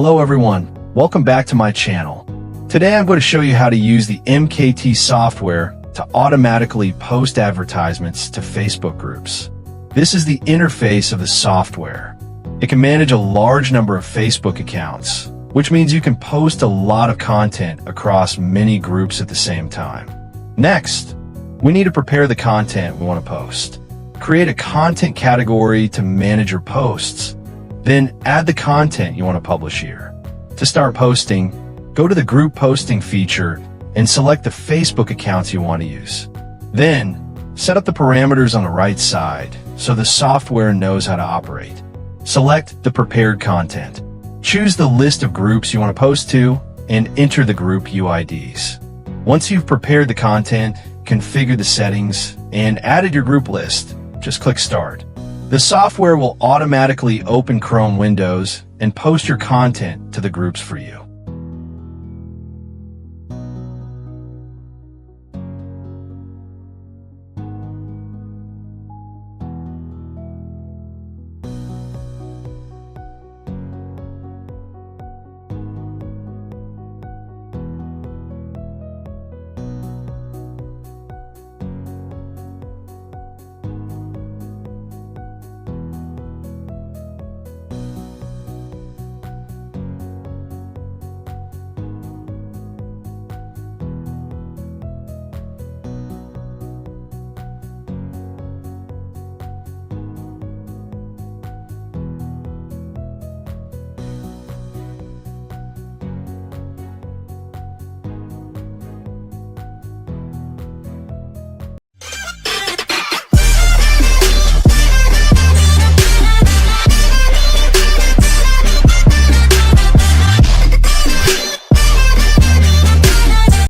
Hello everyone, welcome back to my channel. Today I'm going to show you how to use the MKT software to automatically post advertisements to Facebook groups. This is the interface of the software. It can manage a large number of Facebook accounts, which means you can post a lot of content across many groups at the same time. Next, we need to prepare the content we want to post. Create a content category to manage your posts. Then add the content you want to publish here. To start posting, go to the group posting feature and select the Facebook accounts you want to use. Then, set up the parameters on the right side so the software knows how to operate. Select the prepared content. Choose the list of groups you want to post to and enter the group UIDs. Once you've prepared the content, configured the settings, and added your group list, just click Start. The software will automatically open Chrome windows and post your content to the groups for you.